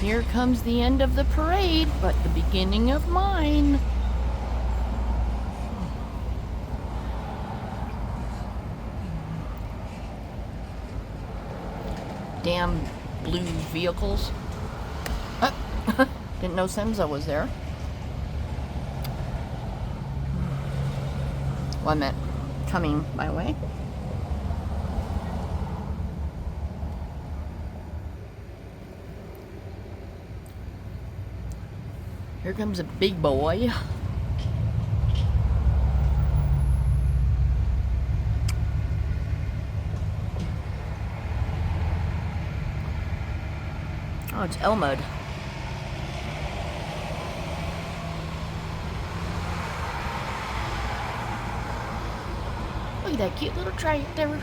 Here comes the end of the parade, but the beginning of mine. Damn blue vehicles. Didn't know Semza was there. Well, I meant coming my way. Here comes a big boy. Oh, it's Elmud. Look at that cute little tractor.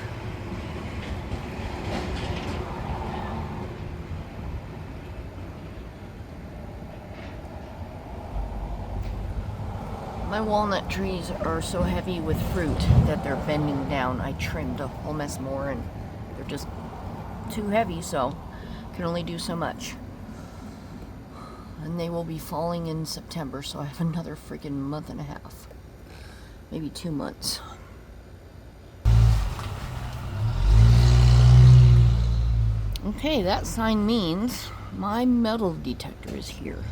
My walnut trees are so heavy with fruit that they're bending down. I trimmed a whole mess more and they're just too heavy, so can only do so much. And they will be falling in September, so I have another freaking month and a half. Maybe 2 months. Okay, that sign means my metal detector is here.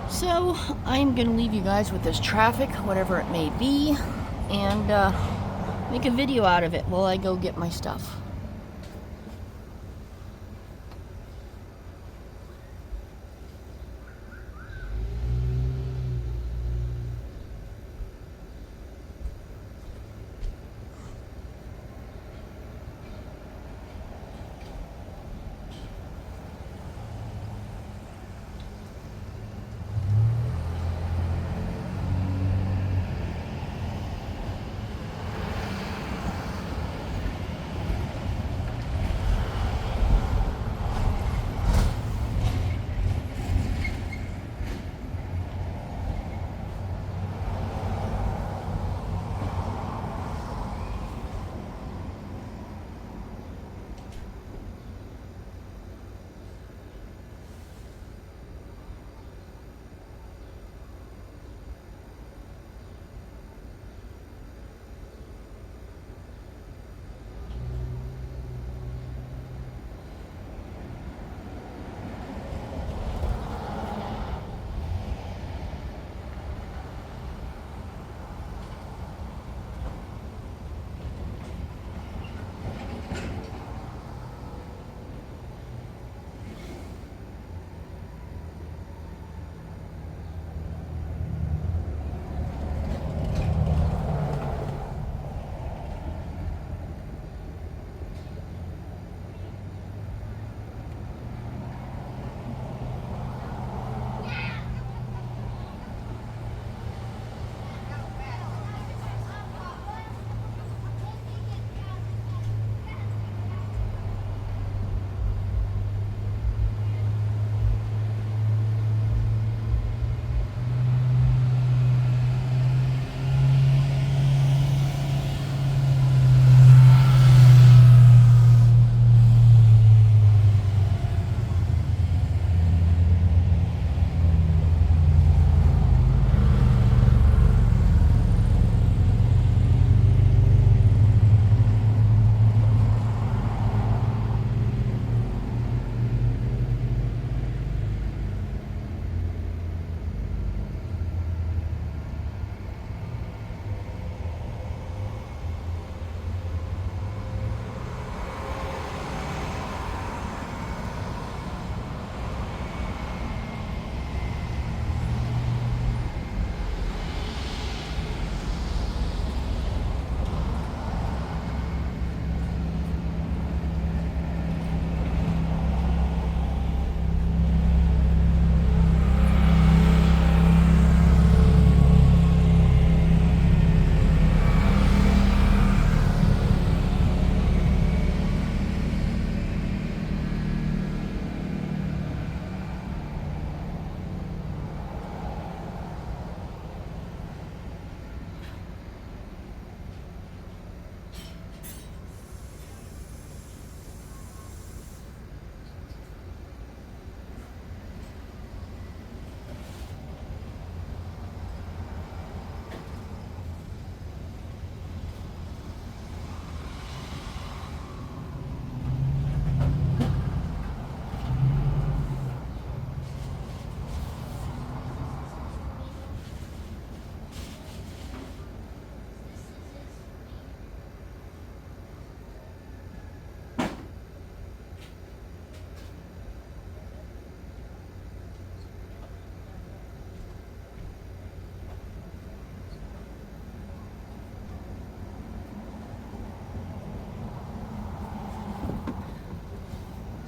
So, I'm gonna leave you guys with this traffic, whatever it may be, and make a video out of it while I go get my stuff.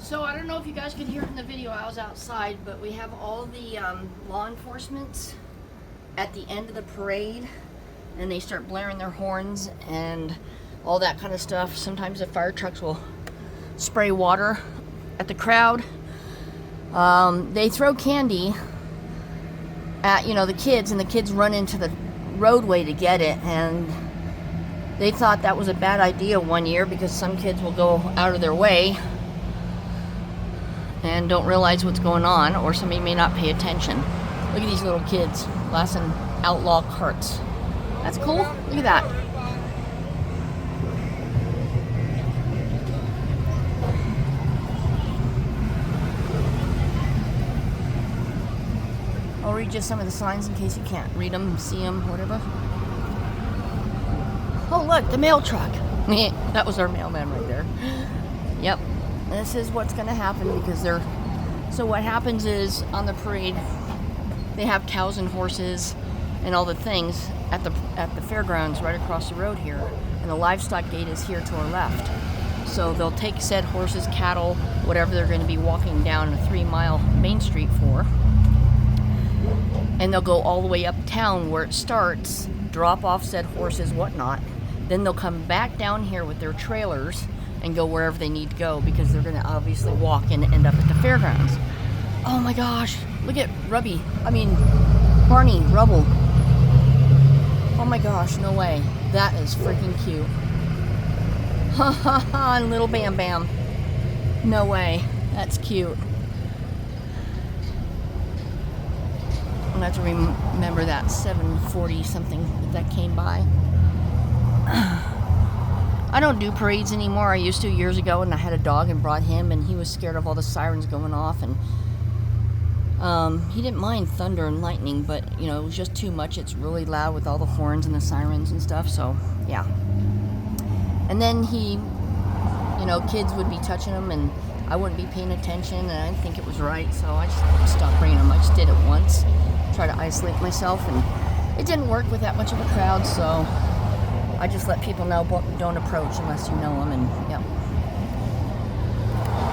So I don't know if you guys could hear it in the video, I was outside, but we have all the law enforcement at the end of the parade, and they start blaring their horns and all that kind of stuff. Sometimes the fire trucks will spray water at the crowd. They throw candy at, you know, the kids, and the kids run into the roadway to get it, and they thought that was a bad idea one year because some kids will go out of their way and don't realize what's going on, or somebody may not pay attention. Look at these little kids blasting outlaw carts. That's cool. Look at that. I'll read just some of the signs in case you can't read them, see them, whatever. Oh, look, the mail truck. That was our mailman right there. Yep. This is what's going to happen because they're... So what happens is on the parade, they have cows and horses and all the things at the fairgrounds right across the road here. And the livestock gate is here to our left. So they'll take said horses, cattle, whatever they're going to be walking down a 3-mile main street for. And they'll go all the way uptown where it starts, drop off said horses, whatnot. Then they'll come back down here with their trailers and go wherever they need to go because they're going to obviously walk and end up at the fairgrounds. Oh my gosh, look at Barney Rubble. Oh my gosh, no way. That is freaking cute. Ha ha ha, and little Bam Bam. No way, that's cute. I'm going to have to remember that 740 something that came by. I don't do parades anymore. I used to years ago, and I had a dog and brought him, and he was scared of all the sirens going off, and he didn't mind thunder and lightning, but you know, it was just too much. It's really loud with all the horns and the sirens and stuff, so yeah. And then kids would be touching him, and I wouldn't be paying attention, and I didn't think it was right, so I just stopped bringing him. I just did it once, try to isolate myself, and it didn't work with that much of a crowd, so I just let people know don't approach unless you know them, and yeah.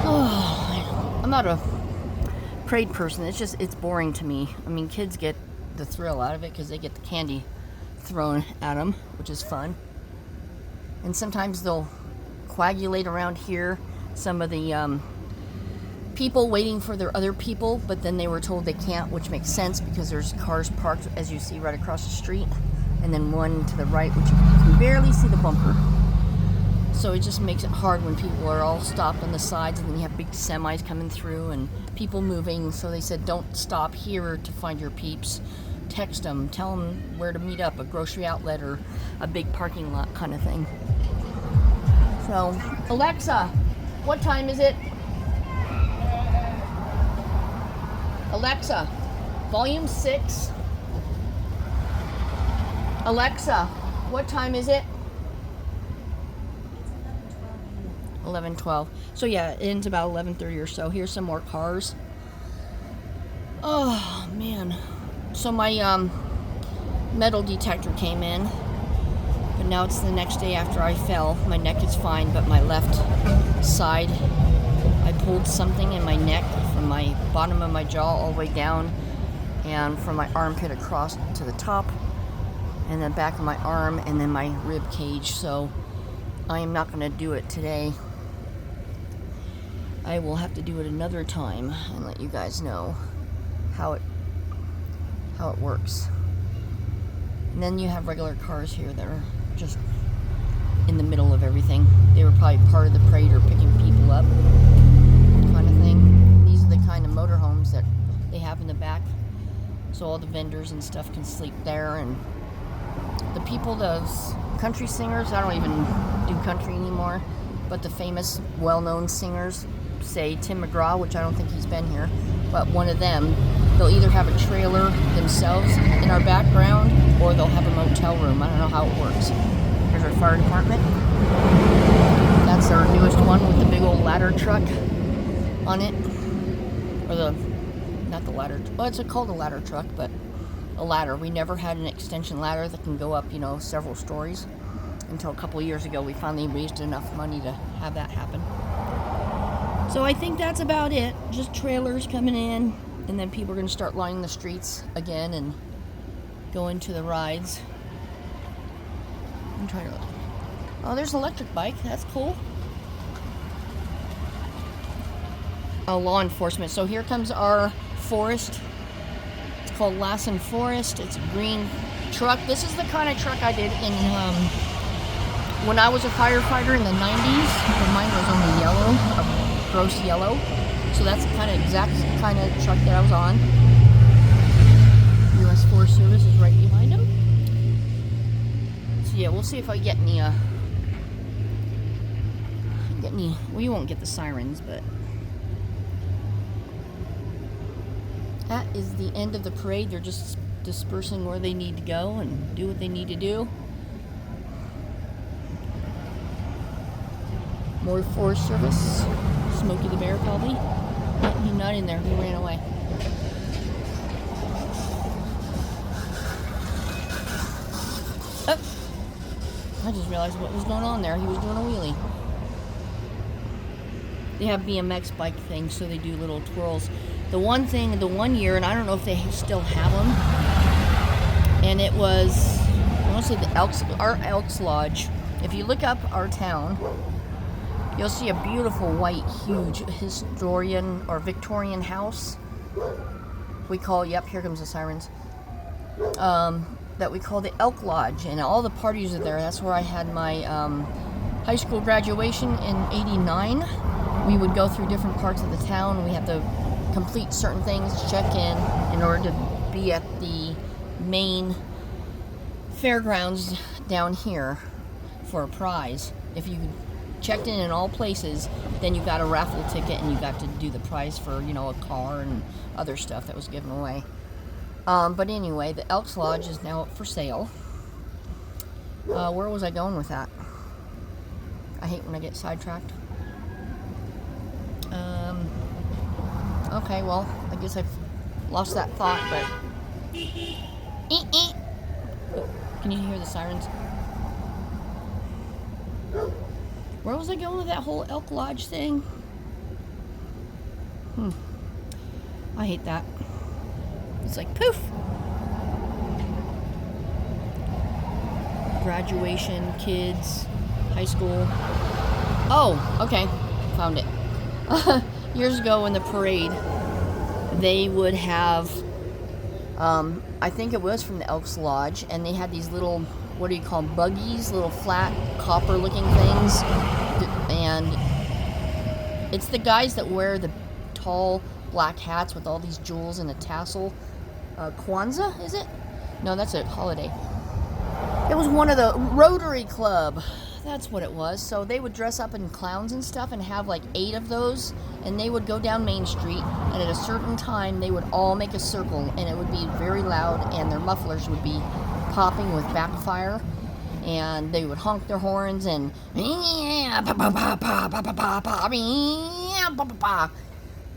Oh, I'm not a parade person. It's boring to me. I mean, kids get the thrill out of it because they get the candy thrown at them, which is fun. And sometimes they'll coagulate around here. Some of the people waiting for their other people, but then they were told they can't, which makes sense because there's cars parked, as you see, right across the street. And then one to the right, which you can barely see the bumper. So it just makes it hard when people are all stopped on the sides, and then you have big semis coming through and people moving. So they said, don't stop here to find your peeps. Text them, tell them where to meet up, a grocery outlet or a big parking lot kind of thing. So, Alexa, what time is it? Alexa, volume 6. Alexa, what time is it? 11:12. So yeah, it ends about 11:30 or so. Here's some more cars. Oh man. So my metal detector came in, but now it's the next day after I fell. My neck is fine, but my left side, I pulled something in my neck from my bottom of my jaw all the way down, and from my armpit across to the top, and then back of my arm, and then my rib cage. So I am not going to do it today. I will have to do it another time and let you guys know how it works. And then you have regular cars here that are just in the middle of everything. They were probably part of the parade or picking people up kind of thing. These are the kind of motorhomes that they have in the back, so all the vendors and stuff can sleep there. And the people, those country singers, I don't even do country anymore, but the famous, well-known singers, say Tim McGraw, which I don't think he's been here, but one of them, they'll either have a trailer themselves in our background, or they'll have a motel room. I don't know how it works. Here's our fire department. That's our newest one with the big old ladder truck on it. Or not the ladder, well, it's called a ladder truck, but a ladder. We never had an extension ladder that can go up, several stories. Until a couple of years ago, we finally raised enough money to have that happen. So I think that's about it. Just trailers coming in, and then people are going to start lining the streets again and going to the rides. I'm trying to... Oh, there's an electric bike. That's cool. Oh, law enforcement. So here comes our forest. It's called Lassen Forest. It's a green truck. This is the kind of truck I did in when I was a firefighter in the 90s. But mine was only yellow, a gross yellow. So that's the exact kind of truck that I was on. U.S. Forest Service is right behind him. So yeah, we'll see if I get any. Well, you won't get the sirens, but. That is the end of the parade. They're just dispersing where they need to go and do what they need to do. More Forest Service. Smokey the Bear, probably. Oh, he's not in there. He ran away. Oh! I just realized what was going on there. He was doing a wheelie. They have BMX bike things, so they do little twirls. The one year, and I don't know if they still have them, and it was, I want to say our Elks Lodge. If you look up our town, you'll see a beautiful white, huge historian or Victorian house. We call, yep, here comes the sirens, that we call the Elk Lodge, and all the parties are there. That's where I had my high school graduation in '89. We would go through different parts of the town. We had to complete certain things, check in order to be at the main fairgrounds down here for a prize. If you checked in all places, then you got a raffle ticket and you got to do the prize for, a car and other stuff that was given away. But anyway, the Elks Lodge is now up for sale. Where was I going with that? I hate when I get sidetracked. Okay, well, I guess I've lost that thought, but... Can you hear the sirens? Where was I going with that whole Elk Lodge thing? I hate that. It's like, poof! Graduation, kids, high school. Oh, okay. Found it. Years ago in the parade, they would have, I think it was from the Elks Lodge, and they had these little, what do you call them, buggies, little flat copper looking things, and it's the guys that wear the tall black hats with all these jewels and a tassel. Kwanzaa, is it? No, that's a holiday. It was one of the Rotary Club. That's what it was. So they would dress up in clowns and stuff and have like 8 of those, and they would go down Main Street, and at a certain time they would all make a circle, and it would be very loud, and their mufflers would be popping with backfire, and they would honk their horns and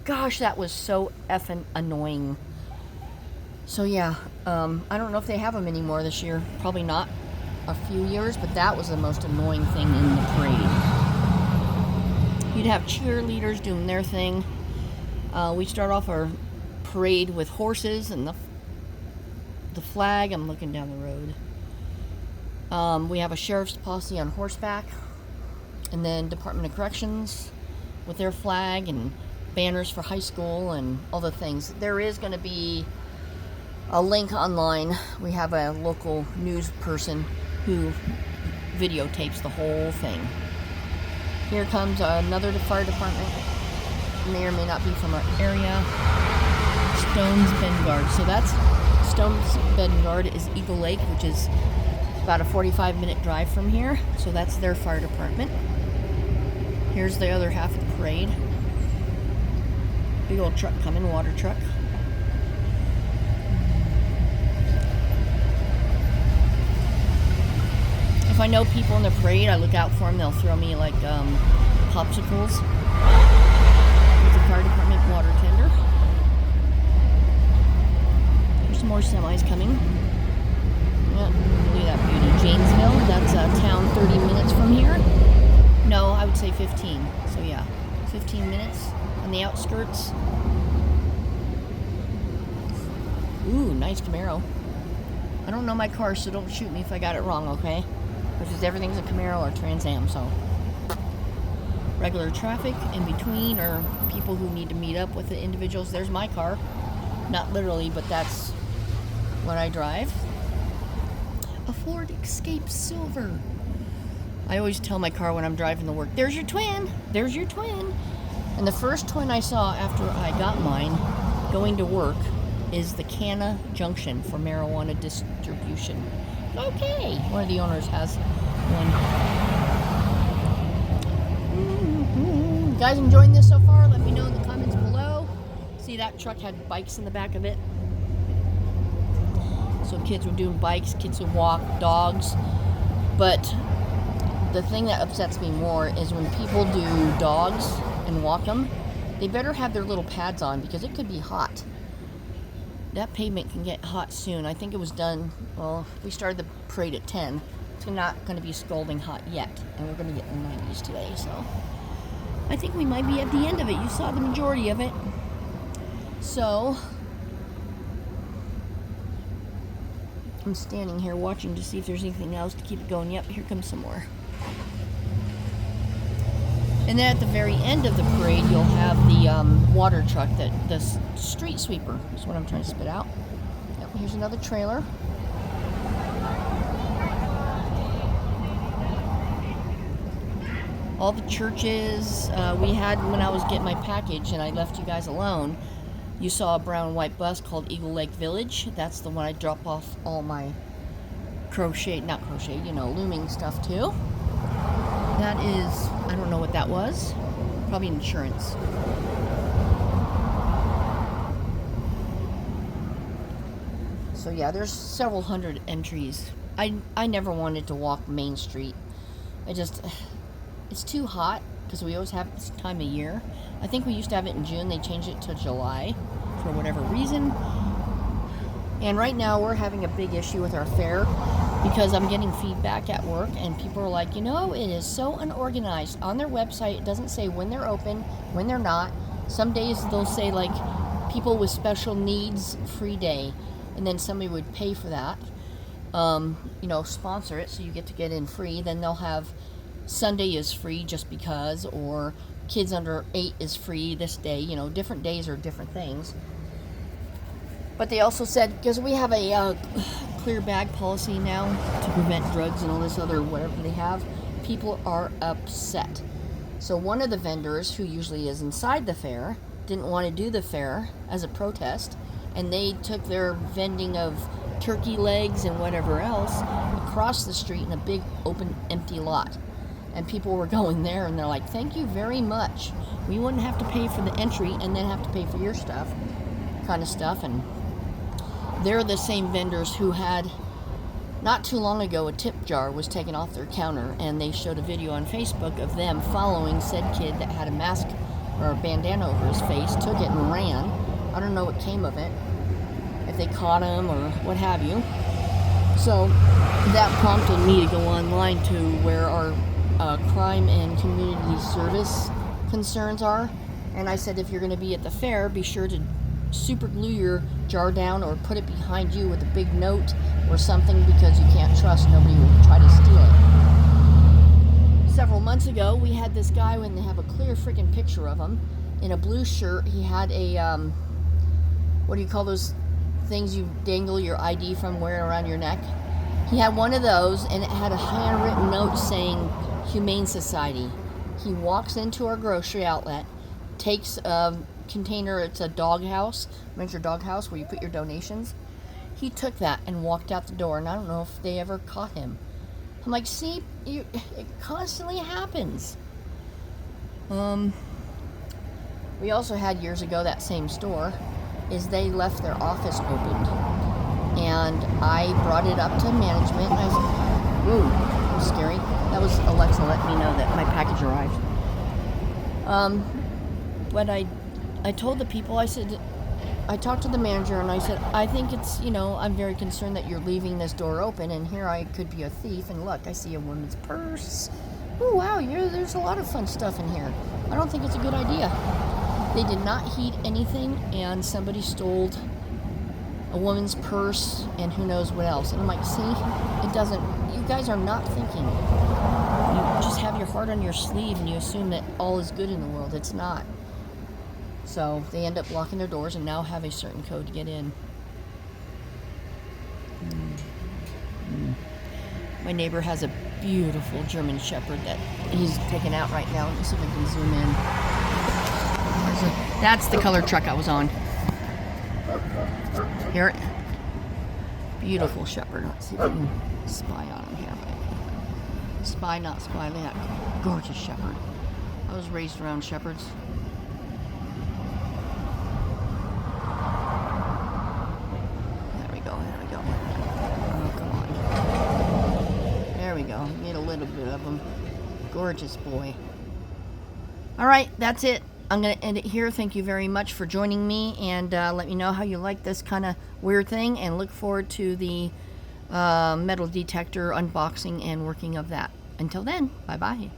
gosh, that was so effing annoying. So yeah, I don't know if they have them anymore this year. Probably not. A few years, but that was the most annoying thing in the parade. You'd have cheerleaders doing their thing. We start off our parade with horses and the flag. I'm looking down the road. We have a sheriff's posse on horseback, and then Department of Corrections with their flag and banners for high school and all the things. There is going to be a link online. We have a local news person who videotapes the whole thing. Here comes another fire department. May or may not be from our area. Stones Bend Guard. So that's Stones Bend Guard is Eagle Lake, which is about a 45-minute drive from here. So that's their fire department. Here's the other half of the parade. Big old truck coming, water truck. If I know people in the parade, I look out for them. They'll throw me like popsicles. There's the fire department water tender. There's some more semis coming. Yeah, look at that beauty. Janesville, that's a town 30 minutes from here. No, I would say 15. So yeah, 15 minutes. on the outskirts. Ooh, nice Camaro. I don't know my car, so don't shoot me if I got it wrong, okay? Because everything's a Camaro or Trans Am, so. Regular traffic in between, or people who need to meet up with the individuals. There's my car. Not literally, but that's what I drive. A Ford Escape Silver. I always tell my car when I'm driving to work, there's your twin, there's your twin. And the first twin I saw after I got mine, going to work, is the Canna Junction for marijuana distribution. Okay, one of the owners has one. Mm-hmm. Guys enjoying this so far? Let me know in the comments below. See, that truck had bikes in the back of it. So kids were doing bikes, kids would walk, dogs. But the thing that upsets me more is when people do dogs and walk them, they better have their little pads on because it could be hot. That pavement can get hot soon. I think it was done, well, we started the parade at 10. It's not going to be scalding hot yet. And we're going to get in the 90s today, so. I think we might be at the end of it. You saw the majority of it. So, I'm standing here watching to see if there's anything else to keep it going. Yep, here comes some more. And then at the very end of the parade, you'll have the water truck, the street sweeper is what I'm trying to spit out. Yep, here's another trailer. All the churches we had when I was getting my package and I left you guys alone. You saw a brown and white bus called Eagle Lake Village. That's the one I drop off all my looming stuff to. That is, I don't know what that was. Probably insurance. So yeah, there's several hundred entries. I never wanted to walk Main Street. It's too hot because we always have this time of year. I think we used to have it in June. They changed it to July for whatever reason. And right now we're having a big issue with our fair because I'm getting feedback at work and people are like, it is so unorganized. On their website, it doesn't say when they're open, when they're not. Some days they'll say like people with special needs free day, and then somebody would pay for that, sponsor it so you get in free. Then they'll have Sunday is free just because, or kids under 8 is free this day. Different days are different things. But they also said, because we have a clear bag policy now to prevent drugs and all this other whatever they have, people are upset. So one of the vendors, who usually is inside the fair, didn't want to do the fair as a protest, and they took their vending of turkey legs and whatever else across the street in a big open empty lot. And people were going there and they're like, thank you very much. We wouldn't have to pay for the entry and then have to pay for your stuff, kind of stuff. And they're the same vendors who had, not too long ago, a tip jar was taken off their counter, and they showed a video on Facebook of them following said kid that had a mask or a bandana over his face, took it and ran. I don't know what came of it, if they caught him or what have you. So that prompted me to go online to where our crime and community service concerns are. And I said, if you're going to be at the fair, be sure to super glue your jar down or put it behind you with a big note or something, because you can't trust nobody will try to steal it. Several months ago, we had this guy, when they have a clear freaking picture of him in a blue shirt. He had a what do you call those things you dangle your ID from wearing around your neck? He had one of those, and it had a handwritten note saying Humane Society. He walks into our grocery outlet, takes a container, it's a dog house, miniature dog house where you put your donations. He took that and walked out the door, and I don't know if they ever caught him. I'm like, see, it constantly happens. We also had years ago, that same store, is they left their office opened. And I brought it up to management, and I said, ooh, that was scary. That was Alexa letting me know that my package arrived. But I told the people, I said, I talked to the manager and I said, I think it's, I'm very concerned that you're leaving this door open, and here I could be a thief, and look, I see a woman's purse. Oh wow, there's a lot of fun stuff in here. I don't think it's a good idea. They did not heed anything, and somebody stole a woman's purse and who knows what else. And I'm like, see, it doesn't, you guys are not thinking. You just have your heart on your sleeve and you assume that all is good in the world. It's not. So they end up locking their doors and now have a certain code to get in. My neighbor has a beautiful German Shepherd that he's taking out right now. Let me see if I can zoom in. That's the color truck I was on. Hear it? Beautiful Shepherd. Let's see if I can spy on him here. Spy, not spy. Look at that gorgeous Shepherd. I was raised around Shepherds. There we go. Oh, come on. There we go. Get a little bit of him. Gorgeous boy. All right, that's it. I'm going to end it here. Thank you very much for joining me, and let me know how you like this kind of weird thing, and look forward to the metal detector unboxing and working of that. Until then, bye-bye.